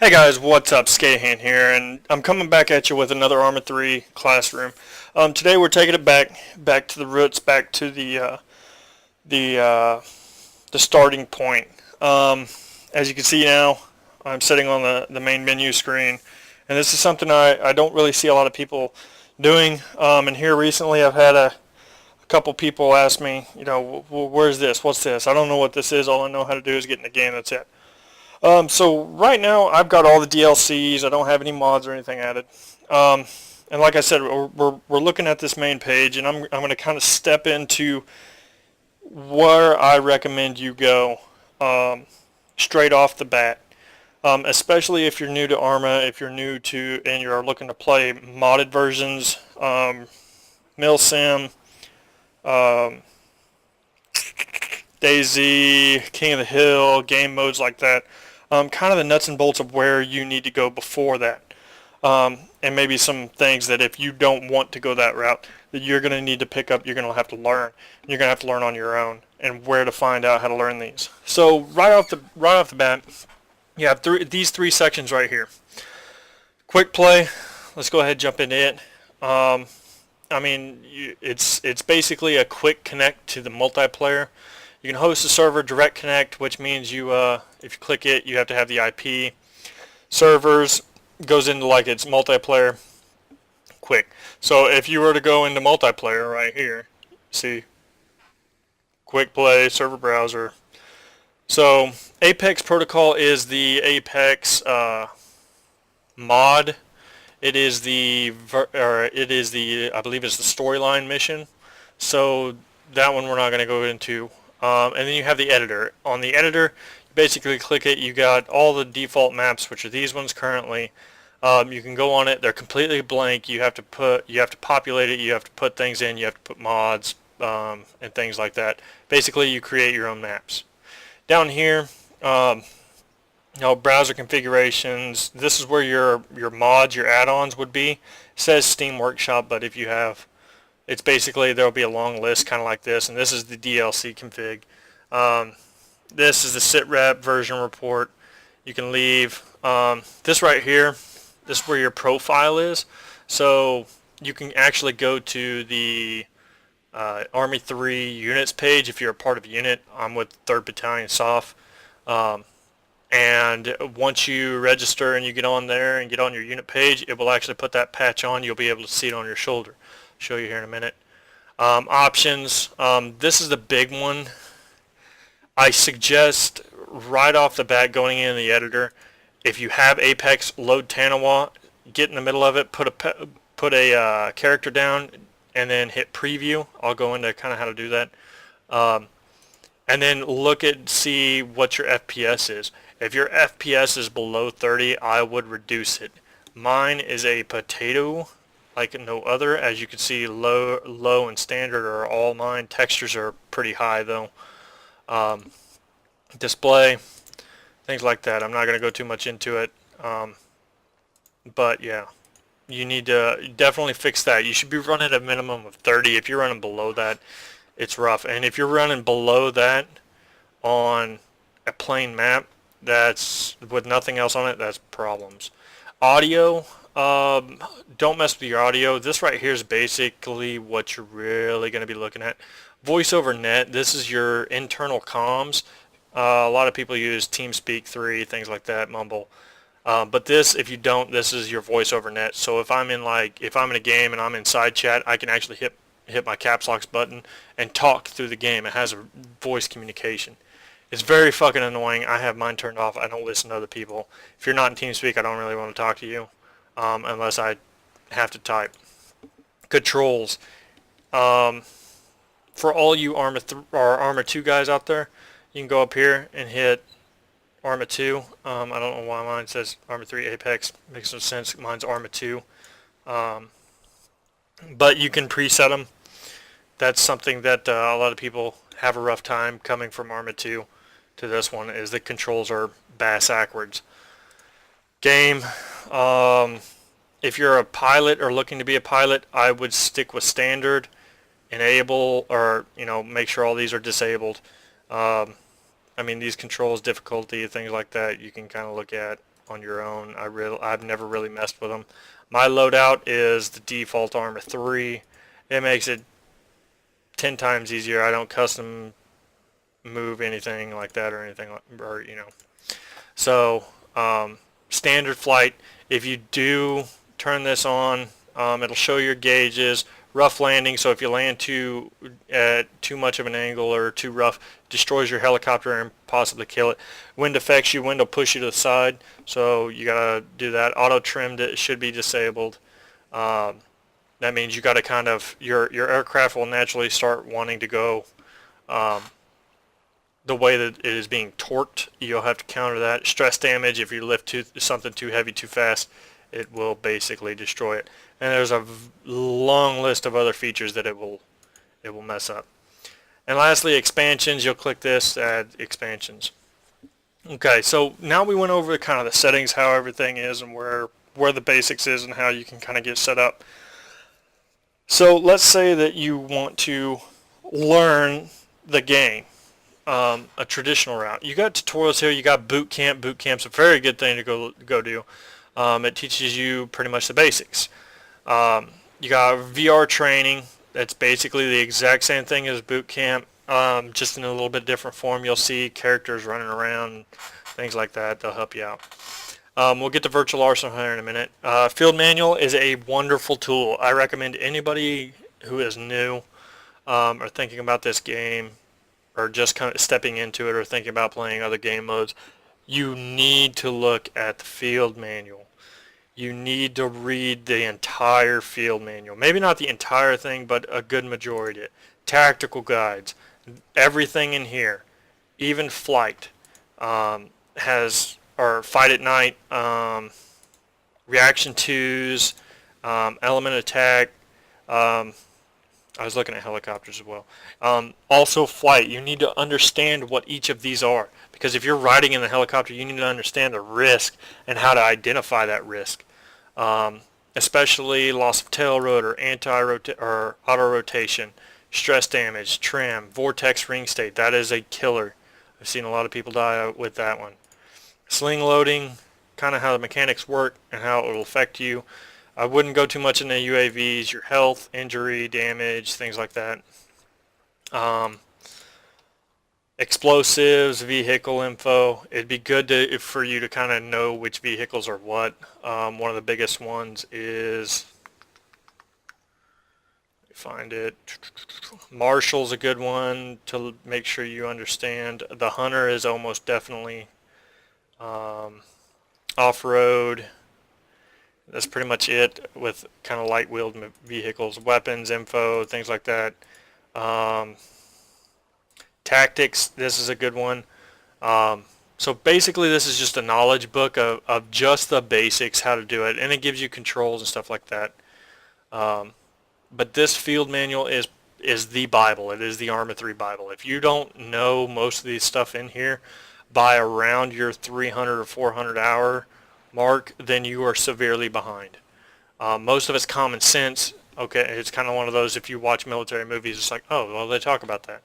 Hey guys, what's up? Skahan here, and I'm coming back at you with another Arma 3 classroom. Today we're taking it back to the roots, back to the uh, the starting point. As you can see now, I'm sitting on the main menu screen, and this is something I don't really see a lot of people doing. And here recently, I've had a couple people ask me, where's this? What's this? I don't know what this is. All I know how to do is get in the game. That's it. So right now I've got all the DLCs. I don't have any mods or anything added. Um, and like I said, we're looking at this main page, and I'm going to kind of step into where I recommend you go straight off the bat. Especially if you're new to Arma, if you're new to and you're looking to play modded versions, Milsim, um, DayZ, King of the Hill, game modes like that. Kind of the nuts and bolts of where you need to go before that. And maybe some things that if you don't want to go that route, that you're going to need to pick up, you're going to have to learn. You're going to have to learn on your own and where to find out how to learn these. So right off the bat, you have these three sections right here. Quick play. Let's go ahead and jump into it. It's basically a quick connect to the multiplayer. You can host a server direct connect, which means if you click it, you have to have the IP. Servers goes into like it's multiplayer quick. So if you were to go into multiplayer right here, see, quick play, server browser. So Apex Protocol is the Apex mod. It is the I believe it's the storyline mission. So that one we're not going to go into. And then you have the editor. On the editor, you basically click it. You got all the default maps, which are these ones currently. You can go on it. They're completely blank. You have to populate it. You have to put things in. You have to put mods and things like that. Basically, you create your own maps. Down here, browser configurations. This is where your mods, your add-ons would be. It says Steam Workshop, but if you have, it's basically there'll be a long list kind of like this, and this is the DLC config. This is the sitrep version report. You can leave. This right here, this is where your profile is. So you can actually go to the Army 3 units page if you're a part of a unit. I'm with 3rd Battalion SOF. And once you register and you get on there and get on your unit page, it will actually put that patch on. You'll be able to see it on your shoulder. Show you here in a minute. Options. This is the big one. I suggest right off the bat going in the editor, if you have Apex, load Tanawa, get in the middle of it, put a character down, and then hit preview. I'll go into kind of how to do that. And then see what your FPS is. If your FPS is below 30, I would reduce it. Mine is a potato like no other. As you can see, low and standard are all mine. Textures are pretty high though. Display, things like that. I'm not going to go too much into it. But yeah, you need to definitely fix that. You should be running at a minimum of 30. If you're running below that, it's rough. And if you're running below that on a plain map, that's with nothing else on it, that's problems. Audio, don't mess with your audio. This right here is basically what you're really going to be looking at. Voice over net, this is your internal comms. A lot of people use TeamSpeak 3, things like that, Mumble. But this, if you don't, this is your voice over net. So if I'm in a game and I'm in side chat, I can actually hit my caps locks button and talk through the game. It has a voice communication. It's very fucking annoying. I have mine turned off. I don't listen to other people. If you're not in TeamSpeak, I don't really want to talk to you unless I have to type. Controls. For all you Arma 2 guys out there, you can go up here and hit Arma 2. I don't know why mine says Arma 3 Apex. Makes no sense. Mine's Arma 2. But you can preset them. That's something that a lot of people have a rough time coming from Arma 2 to this one, is the controls are backwards. Game. If you're a pilot or looking to be a pilot, I would stick with standard, enable, or make sure all these are disabled. These controls, difficulty, things like that, you can kind of look at. on your own. I've never really messed with them. My loadout is the default armor 3. It makes it 10 times easier. I don't custom move anything like that or anything, or So standard flight. If you do turn this on, it'll show your gauges. Rough landing, so if you land at too much of an angle or too rough, destroys your helicopter and possibly kill it. Wind affects you, wind will push you to the side, so you gotta do that. Auto trimmed, it should be disabled. That means you gotta kind of, your aircraft will naturally start wanting to go the way that it is being torqued. You'll have to counter that. Stress damage, if you lift something too heavy too fast, it will basically destroy it. And there's a long list of other features that it will mess up. And lastly, expansions. You'll click this, add expansions. Okay, so now we went over kind of the settings, how everything is, and where the basics is, and how you can kind of get set up. So let's say that you want to learn the game, a traditional route. You got tutorials here. You got boot camp. Boot camp's a very good thing to go do. It teaches you pretty much the basics. You got VR training. That's basically the exact same thing as boot camp, just in a little bit different form. You'll see characters running around, things like that. They'll help you out. We'll get to Virtual Arsenal here in a minute. Field Manual is a wonderful tool. I recommend anybody who is new or thinking about this game, or just kind of stepping into it, or thinking about playing other game modes, you need to look at the Field Manual. You need to read the entire Field Manual. Maybe not the entire thing, but a good majority of it. Tactical guides, everything in here, even flight, or fight at night, reaction twos, element attack. I was looking at helicopters as well. Also flight. You need to understand what each of these are, because if you're riding in the helicopter, you need to understand the risk and how to identify that risk. Especially loss of tail rotor, or auto rotation, stress damage, trim, vortex ring state. That is a killer. I've seen a lot of people die with that one. Sling loading, kind of how the mechanics work and how it will affect you. I wouldn't go too much into UAVs, your health, injury, damage, things like that. Explosives, vehicle info. It'd be good for you to kind of know which vehicles are what. One of the biggest ones is, let me find it. Marshall's a good one to make sure you understand. The Hunter is almost definitely off-road. That's pretty much it, with kind of light-wheeled vehicles. Weapons, info, things like that. Tactics, this is a good one. So basically this is just a knowledge book of just the basics, how to do it, and it gives you controls and stuff like that. But this Field Manual is the Bible. It is the Arma 3 Bible. If you don't know most of these stuff in here by around your 300 or 400 hour mark, then you are severely behind. Most of it's common sense. Okay, it's kind of one of those, if you watch military movies, it's like, oh, well, they talk about that.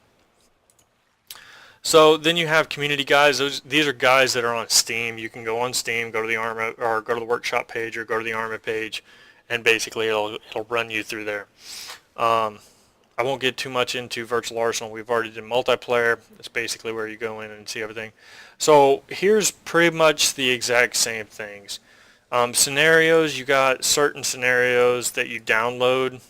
So then you have community guides. These are guides that are on Steam. You can go on Steam, go to the Arma, or go to the workshop page, or go to the Arma page, and basically it'll run you through there. I won't get too much into Virtual Arsenal. We've already done multiplayer. That's basically where you go in and see everything. So here's pretty much the exact same things. Scenarios, you got certain scenarios that you download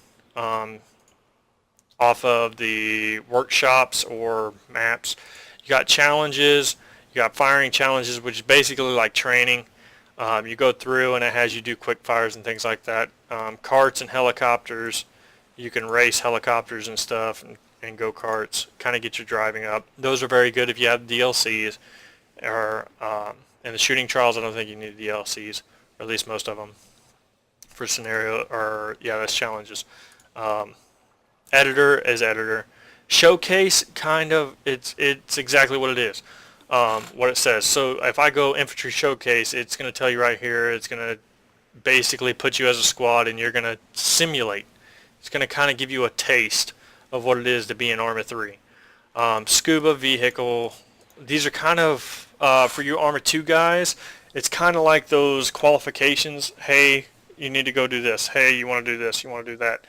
off of the workshops or maps. You got challenges. You got firing challenges, which is basically like training. You go through and it has you do quick fires and things like that. Karts and helicopters. You can race helicopters and stuff, and go karts, kind of get your driving up. Those are very good if you have DLCs. Or in the shooting trials, I don't think you need DLCs, or at least most of them. For scenario, or yeah, that's challenges. Editor is editor. Showcase, kind of, it's exactly what it is, what it says. So if I go infantry showcase, it's going to tell you right here, it's going to basically put you as a squad, and you're going to simulate. It's going to kind of give you a taste of what it is to be in Arma 3. Scuba, vehicle, these are kind of, for you Arma 2 guys, It's kind of like those qualifications. Hey, you need to go do this. Hey, you want to do this. You want to do that.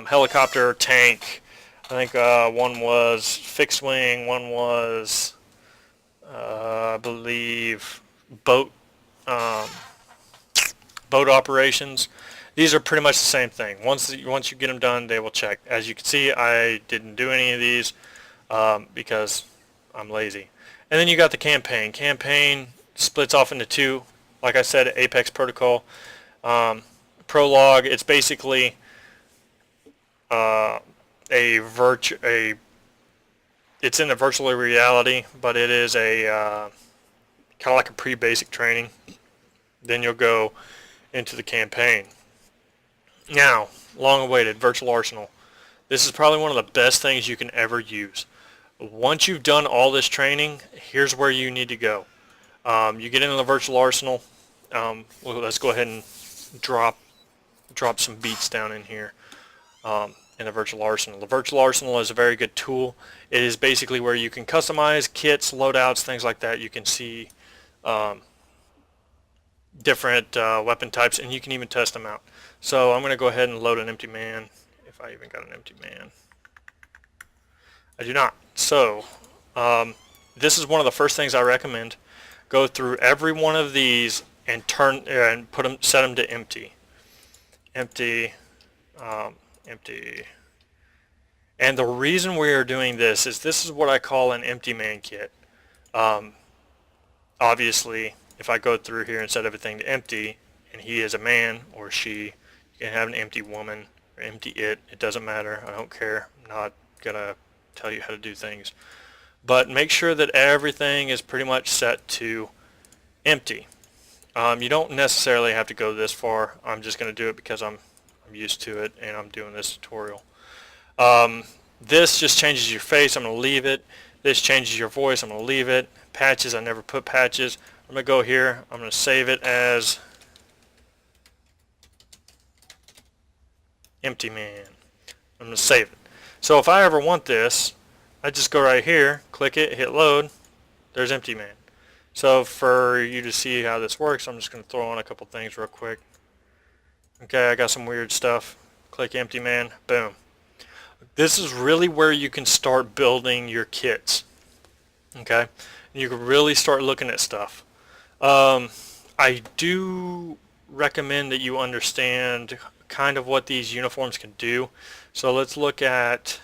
Helicopter, tank. I think one was fixed wing. One was, I believe, boat. Um, boat operations. These are pretty much the same thing. Once you get them done, they will check. As you can see, I didn't do any of these because I'm lazy. And then you got the campaign. Campaign splits off into two. Like I said, Apex Protocol. Prologue, it's basically it's in a virtual reality, but it is a kind of like a pre-basic training. Then you'll go into the campaign. Now, long-awaited Virtual Arsenal. This is probably one of the best things you can ever use. Once you've done all this training, here's where you need to go. You get into the Virtual Arsenal. Well, let's go ahead and drop some beats down in here in the Virtual Arsenal. The Virtual Arsenal is a very good tool. It is basically where you can customize kits, loadouts, things like that. You can see different weapon types, and you can even test them out. So I'm going to go ahead and load an empty man, if I even got an empty man. I do not. So this is one of the first things I recommend. Go through every one of these and set them to empty. Empty, empty. And the reason we are doing this is what I call an empty man kit. Obviously, if I go through here and set everything to empty, and he is a man or she, you can have an empty woman or empty it. It doesn't matter. I don't care. I'm not gonna tell you how to do things. But make sure that everything is pretty much set to empty. You don't necessarily have to go this far. I'm just going to do it because I'm used to it and I'm doing this tutorial. This just changes your face. I'm going to leave it. This changes your voice. I'm going to leave it. Patches, I never put patches. I'm going to go here. I'm going to save it as empty man. I'm going to save it. So if I ever want this, I just go right here, click it, hit load. There's empty man. So for you to see how this works, I'm just going to throw on a couple things real quick. Okay, I got some weird stuff. Click empty man, boom. This is really where you can start building your kits. Okay, you can really start looking at stuff. I do recommend that you understand kind of what these uniforms can do. So let's look at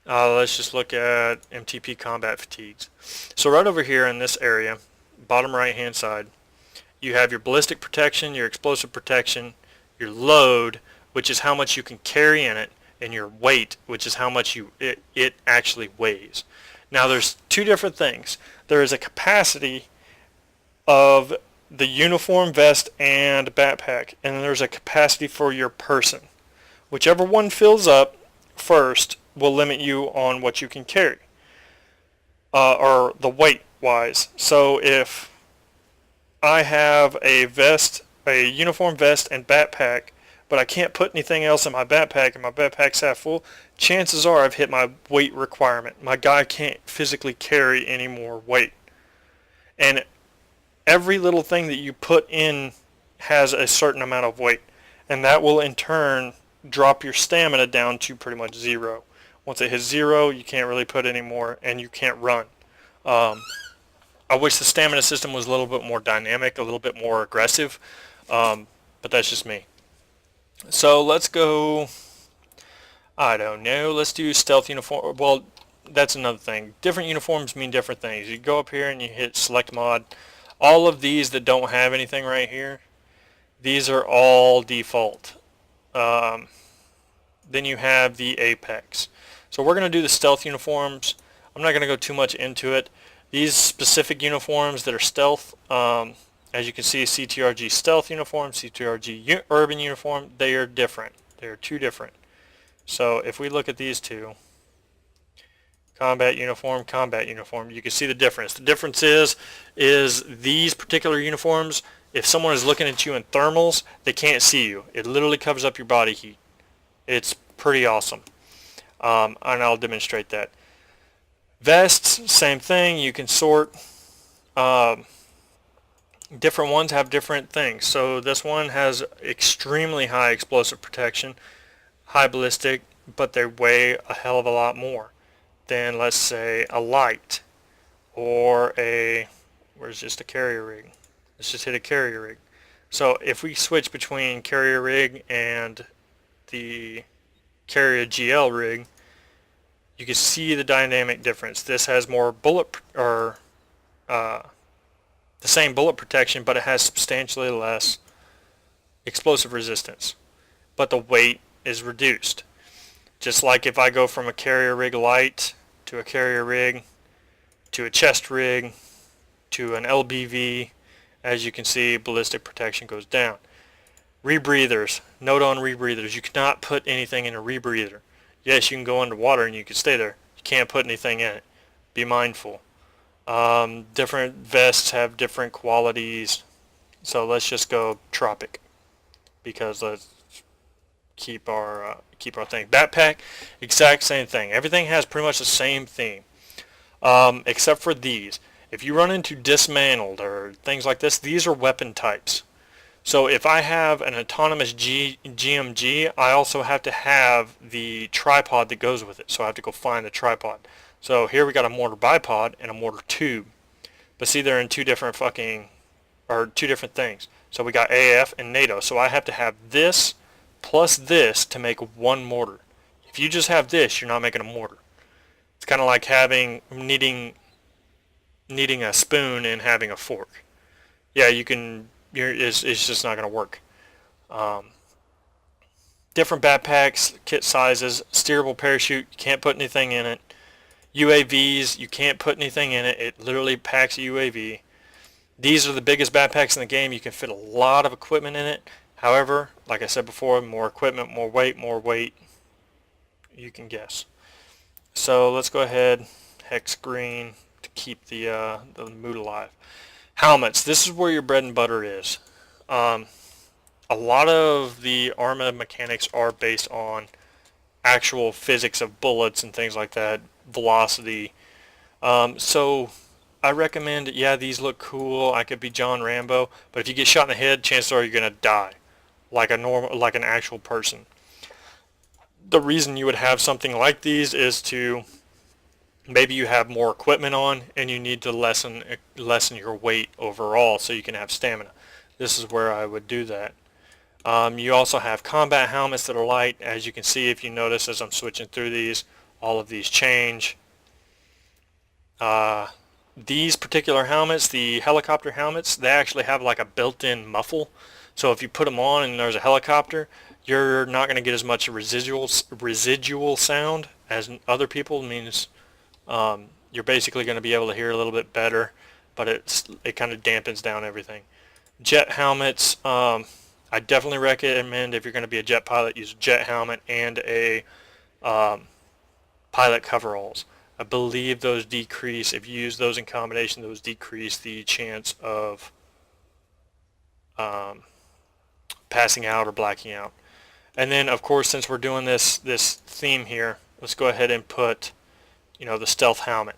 let's just look at MTP combat fatigues. So right over here in this area, bottom right hand side, you have your ballistic protection, your explosive protection, your load, which is how much you can carry in it, and your weight, which is how much it actually weighs. Now there's two different things. There is a capacity of the uniform, vest, and backpack, and there's a capacity for your person. Whichever one fills up first will limit you on what you can carry, or the weight wise. So if I have a vest, a uniform vest and backpack, but I can't put anything else in my backpack and my backpack's half full, chances are I've hit my weight requirement. My guy can't physically carry any more weight. And every little thing that you put in has a certain amount of weight, and that will in turn drop your stamina down to pretty much zero. Once it hits zero, you can't really put any more, and you can't run. I wish the stamina system was a little bit more dynamic, a little bit more aggressive, but that's just me. So let's go, I don't know, let's do stealth uniform. Well, that's another thing. Different uniforms mean different things. You go up here and you hit select mod. All of these that don't have anything right here, these are all default. Then you have the Apex. So we're going to do the stealth uniforms. I'm not going to go too much into it. These specific uniforms that are stealth, as you can see, CTRG stealth uniform, CTRG urban uniform, they are different. They are two different. So if we look at these two, combat uniform, you can see the difference. The difference is these particular uniforms, if someone is looking at you in thermals, they can't see you. It literally covers up your body heat. It's pretty awesome. And I'll demonstrate that. Vests, same thing. You can sort. Different ones have different things. So this one has extremely high explosive protection, high ballistic, but they weigh a hell of a lot more than, let's say, a light or a, where's just a carrier rig. Let's just hit a carrier rig. So if we switch between carrier rig and the carrier GL rig, you can see the dynamic difference. This has more bullet, or the same bullet protection, but it has substantially less explosive resistance. But the weight is reduced. Just like if I go from a carrier rig light to a carrier rig to a chest rig to an LBV, as you can see, ballistic protection goes down. Rebreathers. Note on rebreathers. You cannot put anything in a rebreather. Yes, you can go underwater and you can stay there. You can't put anything in it. Be mindful. Different vests have different qualities. So let's just go tropic, because let's keep our thing. Backpack, exact same thing. Everything has pretty much the same theme, except for these. If you run into dismantled or things like this, these are weapon types. So if I have an autonomous GMG, I also have to have the tripod that goes with it. So I have to go find the tripod. So here we got a mortar bipod and a mortar tube. But see, they're in two different things. So we got AF and NATO. So I have to have this plus this to make one mortar. If you just have this, you're not making a mortar. It's kind of like needing a spoon and having a fork. Yeah, you can. It's just not going to work. Different backpacks, kit sizes, steerable parachute. You can't put anything in it. UAVs, you can't put anything in it. It literally packs a UAV. These are the biggest backpacks in the game. You can fit a lot of equipment in it. However, like I said before, more equipment, more weight, you can guess. So let's go ahead, hex green to keep the mood alive. Helmets, this is where your bread and butter is. A lot of the Arma mechanics are based on actual physics of bullets and things like that, velocity. So I recommend, yeah, these look cool. I could be John Rambo, but if you get shot in the head, chances are you're gonna die, like an actual person. The reason you would have something like these is to maybe you have more equipment on and you need to lessen your weight overall so you can have stamina. This is where I would do that. You also have combat helmets that are light. As you can see, if you notice as I'm switching through these, all of these change. These particular helmets, the helicopter helmets, they actually have like a built-in muffle. So if you put them on and there's a helicopter, you're not going to get as much residual sound as other people. It means you're basically going to be able to hear a little bit better, but it kind of dampens down everything. Jet helmets, I definitely recommend, if you're going to be a jet pilot, use a jet helmet and a pilot coveralls. I believe those decrease, if you use those in combination, those decrease the chance of passing out or blacking out. And then, of course, since we're doing this theme here, let's go ahead and put, the stealth helmet.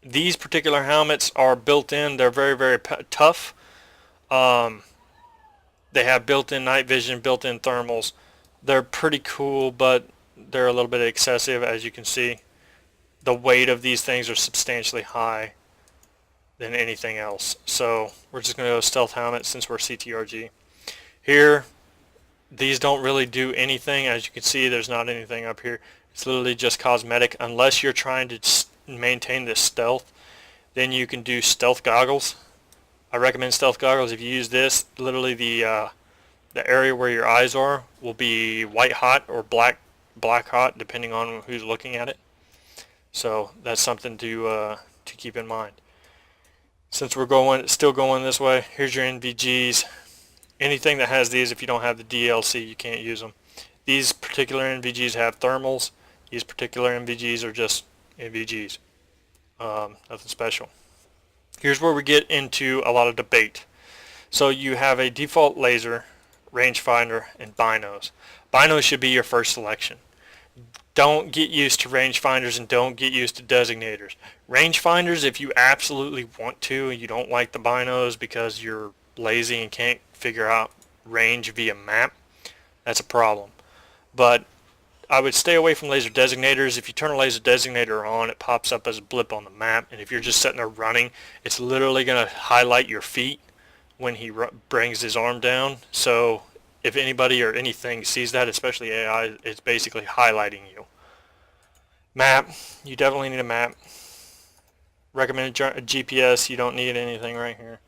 These particular helmets are built in. They're very, very tough. They have built-in night vision, built-in thermals. They're pretty cool, but they're a little bit excessive, as you can see. The weight of these things are substantially high than anything else. So we're just going to go stealth helmet since we're CTRG. Here, these don't really do anything. As you can see, there's not anything up here. It's literally just cosmetic. Unless you're trying to maintain this stealth, then you can do stealth goggles. I recommend stealth goggles. If you use this, literally the area where your eyes are will be white hot or black hot, depending on who's looking at it. So that's something to keep in mind. Since we're still going this way, here's your NVGs. Anything that has these, if you don't have the DLC, you can't use them. These particular NVGs have thermals. These particular NVGs are just NVGs. Nothing special. Here's where we get into a lot of debate. So you have a default laser, rangefinder, and binos. Binos should be your first selection. don't get used to rangefinders and don't get used to designators. Rangefinders, if you absolutely want to and you don't like the binos because you're lazy and can't figure out range via map, that's a problem. But I would stay away from laser designators. If you turn a laser designator on, it pops up as a blip on the map, and if you're just sitting there running, it's literally going to highlight your feet when he brings his arm down. So if anybody or anything sees that, especially AI, it's basically highlighting you. Map, you definitely need a map. Recommended GPS, you don't need anything right here.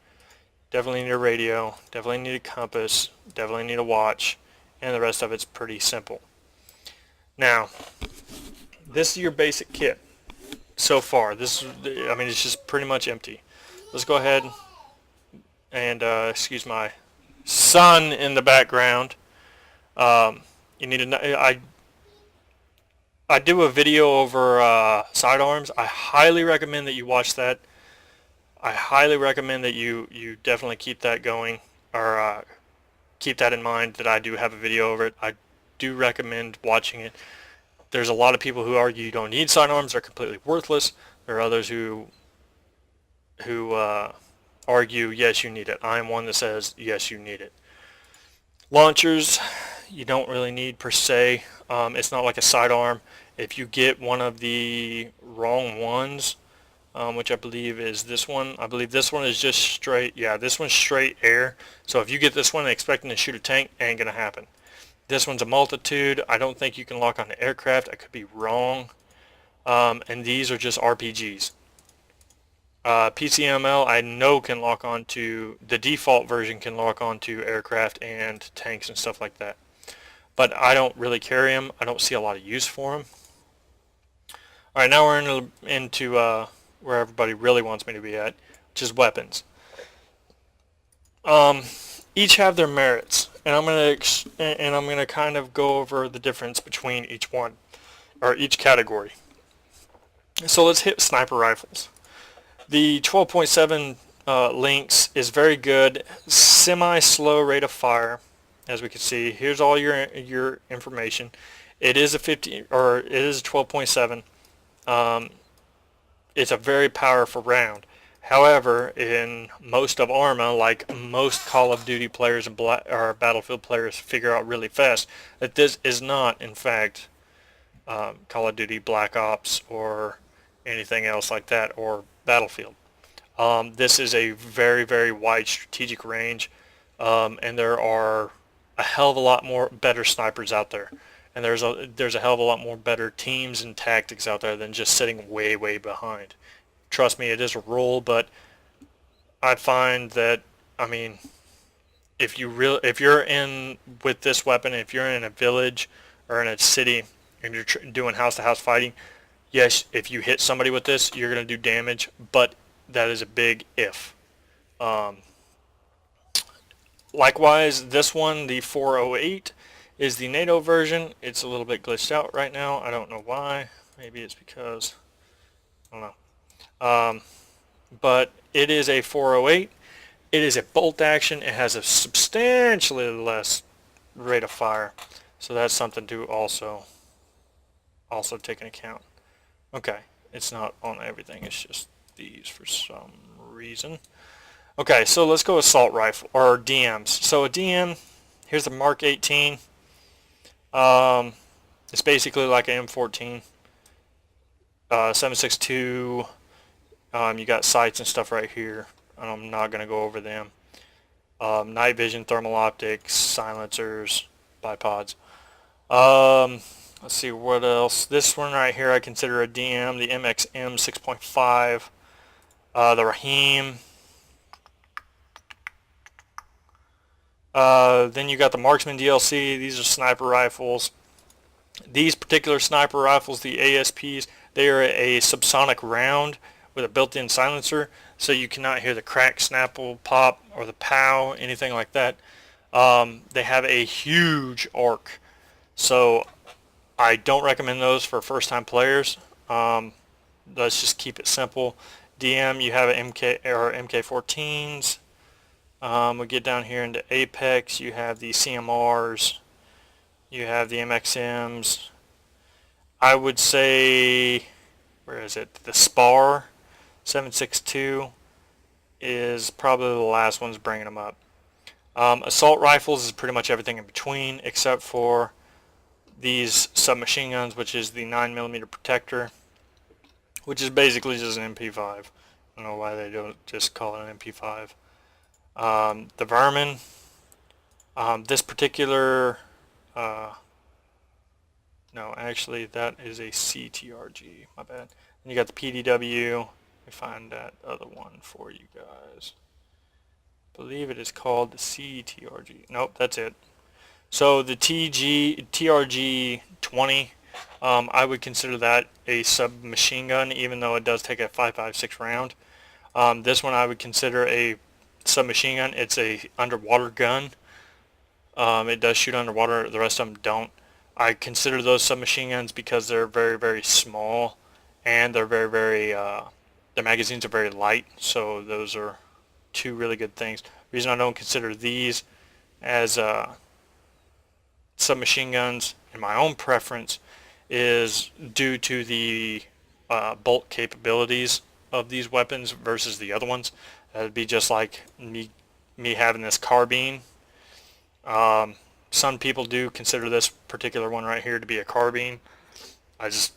Definitely need a radio, definitely need a compass, definitely need a watch, and the rest of it's pretty simple. Now, this is your basic kit so far. It's just pretty much empty. Let's go ahead and excuse my son in the background. You need to. I do a video over sidearms. I highly recommend that you watch that. I highly recommend that you definitely keep that going, or keep that in mind that I do have a video over it. I do recommend watching it. There's a lot of people who argue you don't need sidearms; they're completely worthless. There are others who argue yes, you need it. I am one that says yes, you need it. Launchers, you don't really need per se. It's not like a sidearm. If you get one of the wrong ones, which I believe is this one. I believe this one is just straight. Yeah, this one's straight air. So if you get this one expecting to shoot a tank, ain't gonna happen. This one's a multitude. I don't think you can lock on to aircraft. I could be wrong. And these are just RPGs. PCML I know can lock on to, the default version can lock on to aircraft and tanks and stuff like that. But I don't really carry them. I don't see a lot of use for them. Alright, now we're into where everybody really wants me to be at, which is weapons. Each have their merits, and I'm gonna kind of go over the difference between each one, or each category. So let's hit sniper rifles. The 12.7 Lynx is very good, semi-slow rate of fire, as we can see. Here's all your information. It is a 12.7. It's a very powerful round. However, in most of ARMA, like most Call of Duty players and Battlefield players figure out really fast, that this is not, in fact, Call of Duty Black Ops or anything else like that, or Battlefield. This is a very, very wide strategic range, and there are a hell of a lot more better snipers out there. And there's a hell of a lot more better teams and tactics out there than just sitting way, way behind. Trust me, it is a rule, but I find that, I mean, if you're in with this weapon, if you're in a village or in a city and you're doing house-to-house fighting, yes, if you hit somebody with this, you're going to do damage, but that is a big if. Likewise, this one, the 408, is the NATO version. It's a little bit glitched out right now. I don't know why. Maybe it's because, I don't know. But it is a 408. It is a bolt action. It has a substantially less rate of fire. So that's something to also take into account. Okay, it's not on everything. It's just these for some reason. Okay, so let's go assault rifle, or DMs. So a DM, here's the Mark 18. It's basically like an M14. 7.62. You got sights and stuff right here. I'm not going to go over them. Night vision, thermal optics, silencers, bipods. Let's see what else. This one right here I consider a DM, the MXM 6.5. The Rahim. Then you got the Marksman DLC. These are sniper rifles. These particular sniper rifles, the ASPs, they are a subsonic round with a built-in silencer, so you cannot hear the crack, snapple, pop, or the pow, anything like that. They have a huge arc, so I don't recommend those for first-time players. Let's just keep it simple. DM, you have an MK14s. We get down here into Apex, you have the CMRs, you have the MXMs. I would say, where is it? The SPAR 7.62 is probably the last ones bringing them up. Assault rifles is pretty much everything in between except for these submachine guns, which is the 9mm Protector, which is basically just an MP5. I don't know why they don't just call it an MP5. The Vermin, this particular, no, actually that is a CTRG, my bad. And you got the PDW. Let me find that other one for you guys. I believe it is called the CTRG. Nope, that's it. So the TRG 20, I would consider that a submachine gun, even though it does take a 5.56 round. This one I would consider a submachine gun. It's a underwater gun. It does shoot underwater. The rest of them don't. I consider those submachine guns because they're very, very small, and they're very, very, the magazines are very light, so those are two really good things. The reason I don't consider these as submachine guns, in my own preference, is due to the bolt capabilities of these weapons versus the other ones. That'd be just like me having this carbine. Some people do consider this particular one right here to be a carbine. I just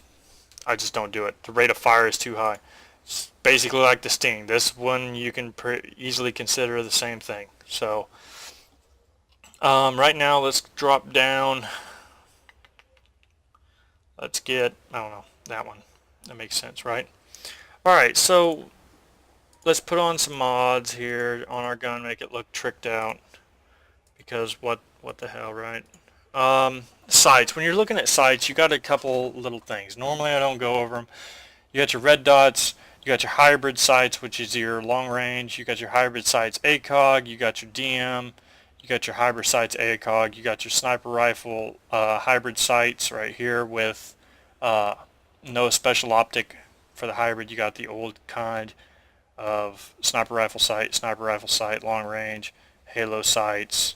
don't do it. The rate of fire is too high. It's basically like the Sting. This one you can easily consider the same thing. So right now let's drop down. Let's get, I don't know, that one. That makes sense, right? Alright, so let's put on some mods here on our gun, make it look tricked out. Because what the hell, right? Sights. When you're looking at sights, you got a couple little things. Normally I don't go over them. You got your red dots, you got your hybrid sights, which is your long range, you got your hybrid sights ACOG, you got your DM, you got your hybrid sights ACOG, you got your sniper rifle hybrid sights right here with no special optic for the hybrid. You got the old kind of sniper rifle sight, long range, halo sights,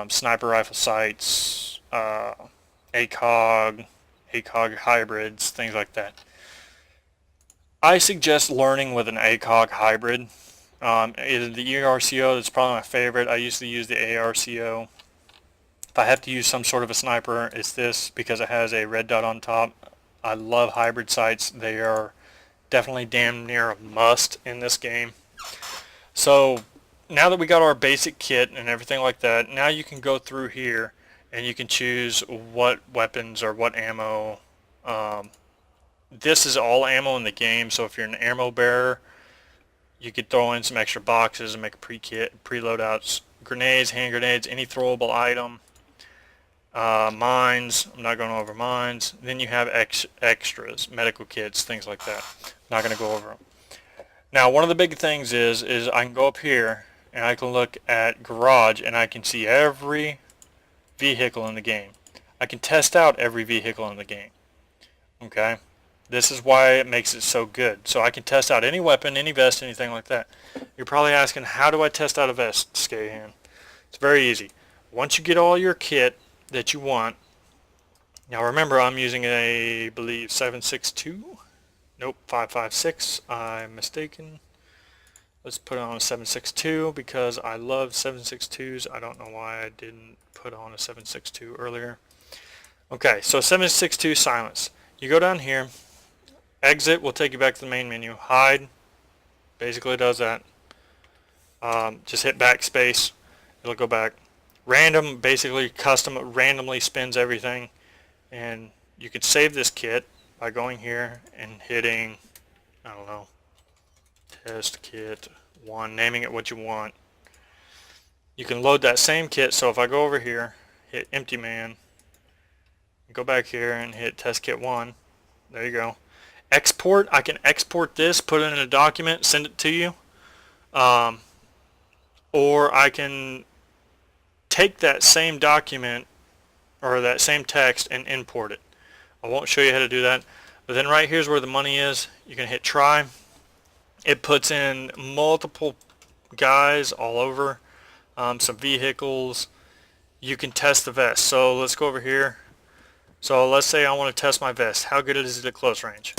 sniper rifle sights, ACOG hybrids, things like that. I suggest learning with an ACOG hybrid. Either the ERCO, that's probably my favorite. I used to use the ARCO. If I have to use some sort of a sniper, it's this because it has a red dot on top. I love hybrid sights. They are definitely damn near a must in this game. So now that we got our basic kit and everything like that, now you can go through here and you can choose what weapons or what ammo. This is all ammo in the game, so if you're an ammo bearer, you could throw in some extra boxes and make a pre-kit, pre-loadouts. Grenades, hand grenades, any throwable item. Mines, I'm not going over mines. Then you have extras, medical kits, things like that. Not going to go over them. Now, one of the big things is I can go up here and I can look at garage and I can see every vehicle in the game. I can test out every vehicle in the game. Okay? This is why it makes it so good. So I can test out any weapon, any vest, anything like that. You're probably asking, how do I test out a vest, Skahan? It's very easy. Once you get all your kit that you want, now remember I'm using a, I believe, 7.62? Nope, 5.56. I'm mistaken. Let's put it on a 7.62 because I love 7.62s. I don't know why I didn't put on a 7.62 earlier. Okay, so 7.62 silence. You go down here. Exit will take you back to the main menu. Hide basically does that. Just hit backspace. It'll go back. Random, basically custom, randomly spins everything. And you can save this kit by going here and hitting, I don't know, test kit 1, naming it what you want. You can load that same kit, so if I go over here, hit empty man, go back here and hit test kit 1, there you go. Export, I can export this, put it in a document, send it to you. Or I can take that same document or that same text and import it. I won't show you how to do that. But then right here's where the money is. You can hit try. It puts in multiple guys all over, some vehicles. You can test the vest. So let's go over here. So let's say I want to test my vest. How good is it at close range?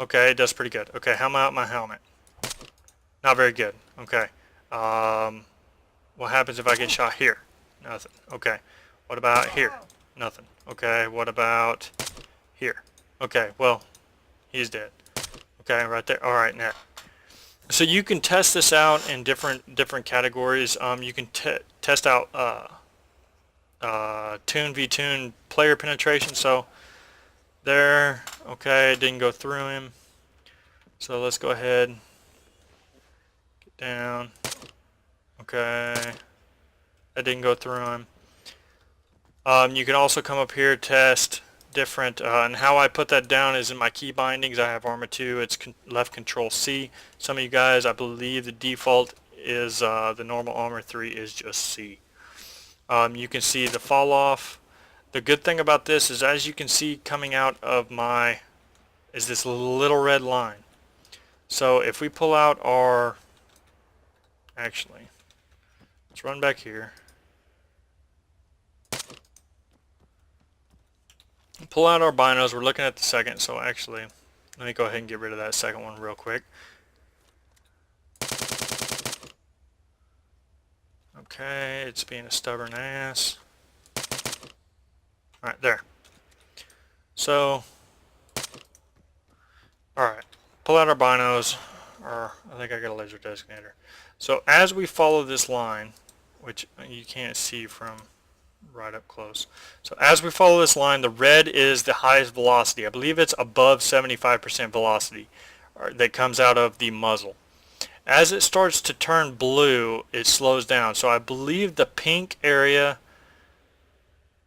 Okay, it does pretty good. Okay, how about my helmet? Not very good. Okay. What happens if I get shot here? Nothing. Okay. What about here? Nothing. Okay, what about here? Okay, well, he's dead. Okay, right there. All right, now. So you can test this out in different categories. You can test out tune v tune player penetration. So there. Okay, it didn't go through him. So let's go ahead. Get down. Okay, that didn't go through him. You can also come up here, test different, and how I put that down is in my key bindings. I have Arma 2, it's left control C. Some of you guys, I believe the default is the normal Arma 3 is just C. You can see the fall off. The good thing about this is, as you can see coming out of my, is this little red line. So if we pull out our, actually, let's run back here. Pull out our binos. We're looking at the second, so actually let me go ahead and get rid of that second one real quick. Okay, it's being a stubborn ass. Alright, there. So, alright, pull out our binos, or I think I got a laser designator. So as we follow this line, which you can't see from right up close. So as we follow this line, the red is the highest velocity. I believe it's above 75% velocity that comes out of the muzzle. As it starts to turn blue, it slows down. So I believe the pink area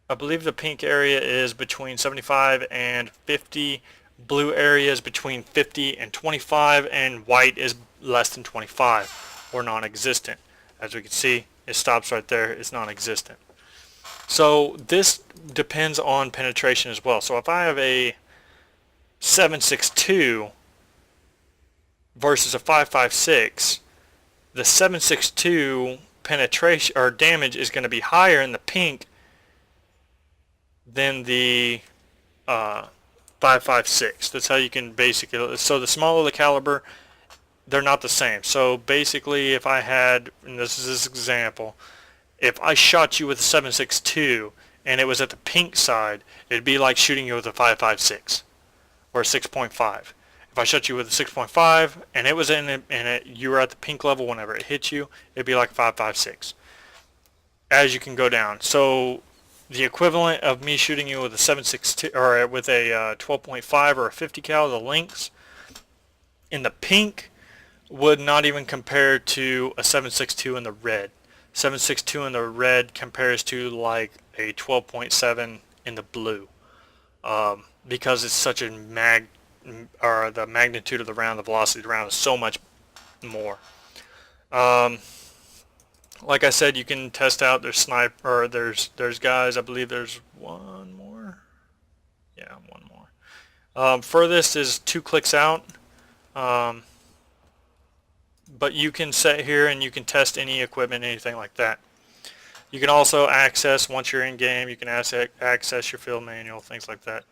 is between 75 and 50. Blue area is between 50 and 25, and white is less than 25 or non-existent. As we can see, it stops right there. It's non-existent. So this depends on penetration as well. So if I have a 7.62 versus a 5.56, the 7.62 penetration or damage is going to be higher in the pink than the 5.56. That's how you can basically, so the smaller the caliber, they're not the same. So basically, if I had, and this is this example, if I shot you with a 7.62 and it was at the pink side, it'd be like shooting you with a 5.56 or a 6.5. If I shot you with a 6.5 and it was you were at the pink level whenever it hit you, it'd be like a 5.56. As you can go down. So the equivalent of me shooting you with a 7.62 or with a 12.5 or a 50 cal, the Lynx, in the pink would not even compare to a 7.62 in the red. 7.62 in the red compares to like a 12.7 in the blue, because it's such a the magnitude of the round, the velocity of the round is so much more. Like I said, you can test out. There's sniper, or there's guys. I believe there's one more. Yeah, one more. Furthest is 2 clicks out. But you can sit here and you can test any equipment, anything like that. You can also access, once you're in game, you can access your field manual, things like that.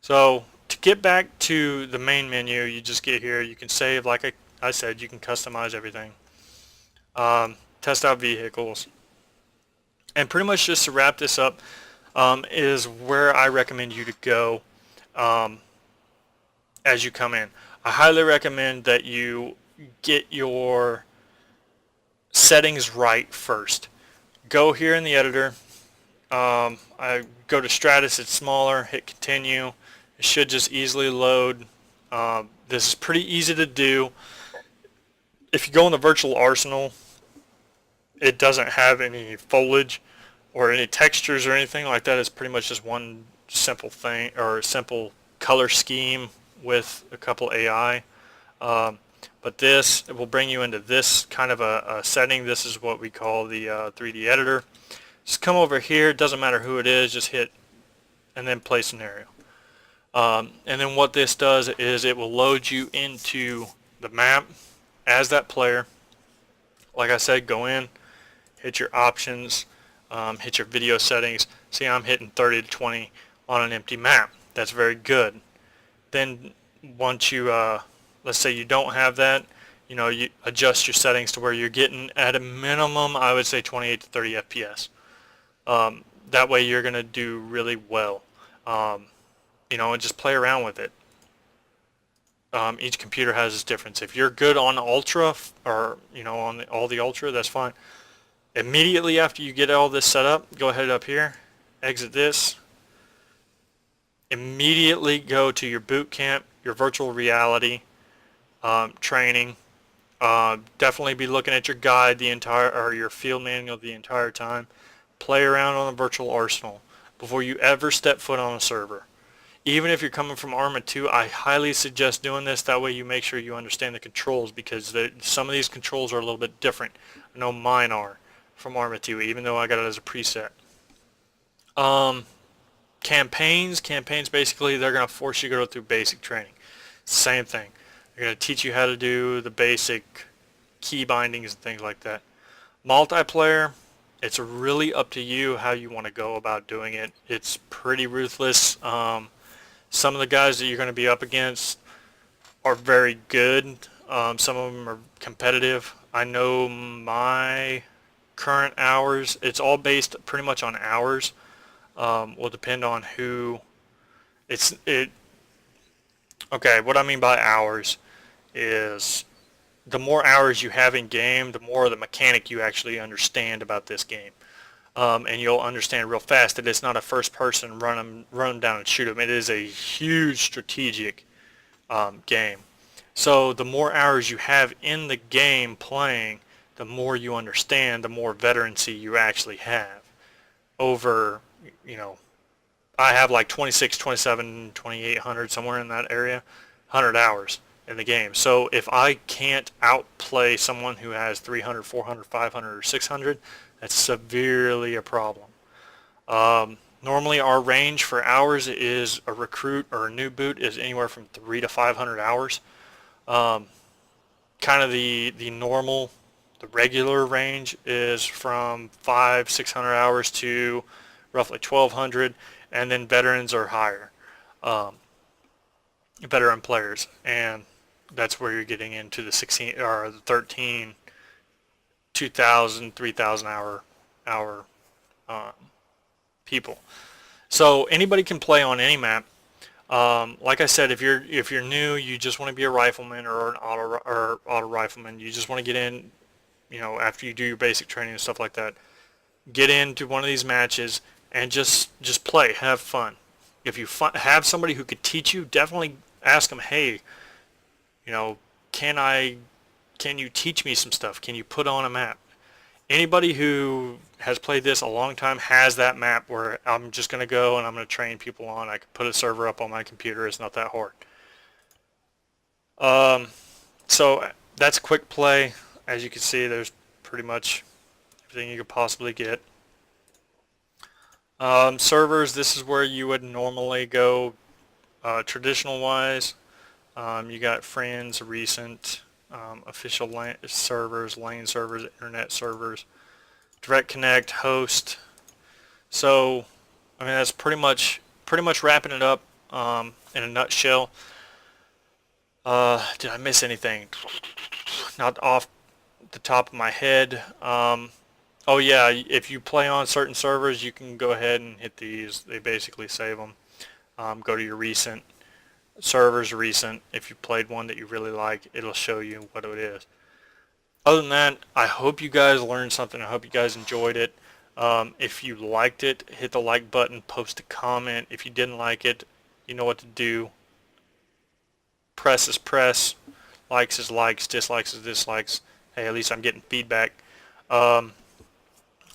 So to get back to the main menu, you just get here. You can save, like I said, you can customize everything. Test out vehicles. And pretty much just to wrap this up, is where I recommend you to go as you come in. I highly recommend that you get your settings right first. Go here in the editor. I go to Stratus, it's smaller, hit continue. It should just easily load. This is pretty easy to do. If you go in the virtual arsenal, it doesn't have any foliage or any textures or anything like that. It's pretty much just one simple thing, or simple color scheme with a couple AI. But this, it will bring you into this kind of a setting. This is what we call the 3D editor. Just come over here, it doesn't matter who it is, just hit and then play scenario. And then what this does is it will load you into the map as that player. Like I said, go in, hit your options, hit your video settings. See, I'm hitting 30 to 20 on an empty map. That's very good. Then once you, let's say you don't have that, you adjust your settings to where you're getting at a minimum, I would say 28 to 30 FPS. That way you're going to do really well. And just play around with it. Each computer has its difference. If you're good on Ultra, or, on all the Ultra, that's fine. Immediately after you get all this set up, go ahead up here, exit this. Immediately go to your boot camp, your virtual reality training. Definitely be looking at your guide or your field manual the entire time. Play around on the virtual arsenal before you ever step foot on a server. Even if you're coming from Arma 2, I highly suggest doing this. That way you make sure you understand the controls, because some of these controls are a little bit different. I know mine are from Arma 2, even though I got it as a preset. Campaigns basically, they're going to force you to go through basic training. Same thing. They're going to teach you how to do the basic key bindings and things like that. Multiplayer, it's really up to you how you want to go about doing it. It's pretty ruthless. Some of the guys that you're going to be up against are very good. Some of them are competitive. I know my current hours, it's all based pretty much on hours. Will depend on who. Okay, what I mean by hours is the more hours you have in game, the more of the mechanic you actually understand about this game. And you'll understand real fast that it's not a first person run them down and shoot them. It is a huge strategic game. So the more hours you have in the game playing, the more you understand, the more veterancy you actually have over, I have like 26, 27, 2800, somewhere in that area, 100 hours in the game. So if I can't outplay someone who has 300, 400, 500, or 600, that's severely a problem. Normally our range for hours is a recruit or a new boot is anywhere from 300 to 500 hours. Kind of the normal, the regular range is from 600 hours to roughly 1200, and then veterans are higher, veteran players, and that's where you're getting into the 16 or the 13, 2,000, 3,000 hour people. So anybody can play on any map. Like I said, if you're new, you just want to be a rifleman or an auto rifleman, you just want to get in, after you do your basic training and stuff like that, get into one of these matches and just play, have fun. If you have somebody who could teach you, definitely ask them, hey, can you teach me some stuff? Can you put on a map? Anybody who has played this a long time has that map where I'm just going to go and I'm going to train people on. I can put a server up on my computer. It's not that hard. So that's a quick play. As you can see, there's pretty much everything you could possibly get. Servers, this is where you would normally go traditional wise. You got friends, recent, official servers, lane servers, internet servers, direct connect, host. So I mean, that's pretty much wrapping it up in a nutshell. Did I miss anything? Not off the top of my head. Oh yeah, if you play on certain servers, you can go ahead and hit these. They basically save them. Go to your recent servers, recent. If you played one that you really like, it'll show you what it is. Other than that, I hope you guys learned something. I hope you guys enjoyed it. If you liked it, hit the like button, post a comment. If you didn't like it, you know what to do. Press is press, likes is likes, dislikes is dislikes. Hey, at least I'm getting feedback.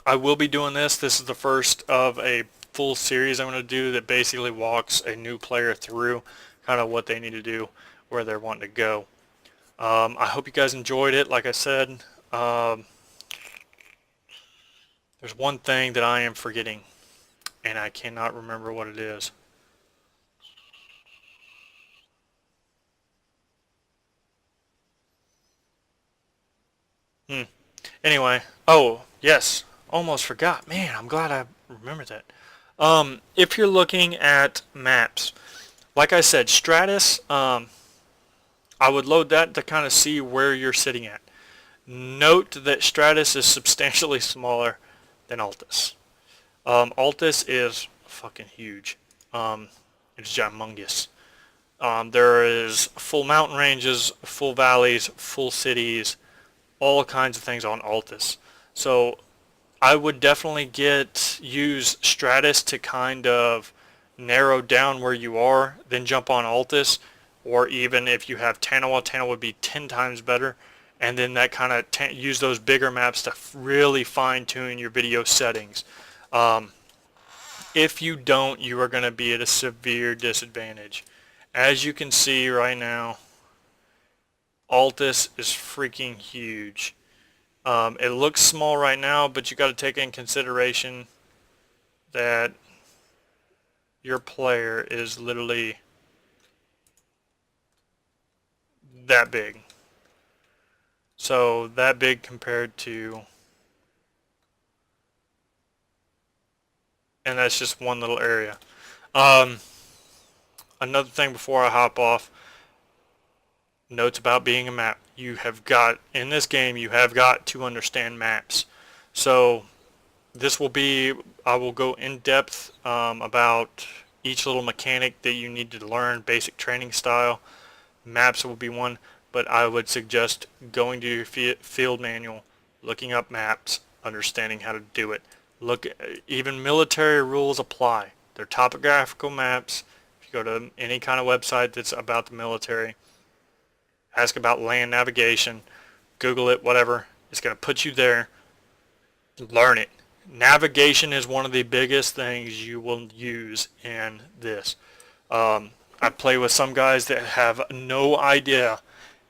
I will be doing this. This is the first of a full series I'm going to do that basically walks a new player through kind of what they need to do, where they're wanting to go. I hope you guys enjoyed it. Like I said, there's one thing that I am forgetting, and I cannot remember what it is. Anyway, oh, yes, almost forgot. Man, I'm glad I remembered that. If you're looking at maps, like I said, Stratus, I would load that to kind of see where you're sitting at. Note that Stratus is substantially smaller than Altus. Altus is fucking huge. It's humongous. There is full mountain ranges, full valleys, full cities, all kinds of things on Altus. So I would definitely use Stratus to kind of narrow down where you are, then jump on Altus, or even if you have Tanawa, Tanawa would be 10 times better, and then that kind of use those bigger maps to really fine tune your video settings. If you don't, you are going to be at a severe disadvantage. As you can see right now, Altus is freaking huge. It looks small right now, but you got to take in consideration that your player is literally that big. So that big compared to, and that's just one little area. Another thing before I hop off, notes about being a map. You have got, in this game, you have got to understand maps. So this will be, I will go in depth about each little mechanic that you need to learn, basic training style. Maps will be one, but I would suggest going to your field manual, looking up maps, understanding how to do it. Look, even military rules apply. They're topographical maps. If you go to any kind of website that's about the military, ask about land navigation, Google it, whatever. It's going to put you there. Learn it. Navigation is one of the biggest things you will use in this. I play with some guys that have no idea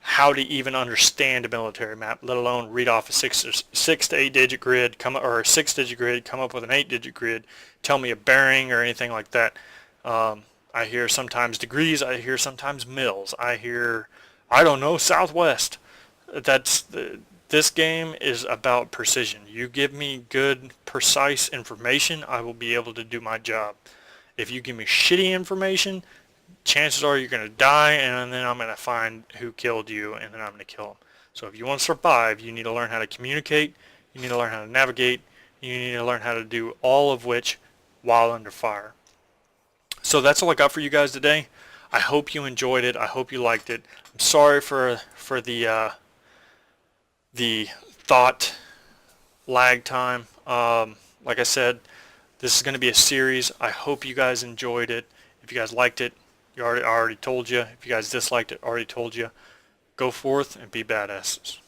how to even understand a military map, let alone read off a six to eight digit grid, or a 6-digit grid, come up with an 8-digit grid, tell me a bearing or anything like that. I hear sometimes degrees, I hear sometimes mils, I hear, I don't know, southwest. This game is about precision. You give me good, precise information, I will be able to do my job. If you give me shitty information, chances are you're going to die, and then I'm going to find who killed you, and then I'm going to kill them. So if you want to survive, you need to learn how to communicate, you need to learn how to navigate, you need to learn how to do all of which while under fire. So that's all I got for you guys today. I hope you enjoyed it. I hope you liked it. I'm sorry for the thought lag time. Like I said, this is going to be a series. I hope you guys enjoyed it. If you guys liked it, I already told you. If you guys disliked it, I already told you. Go forth and be badasses.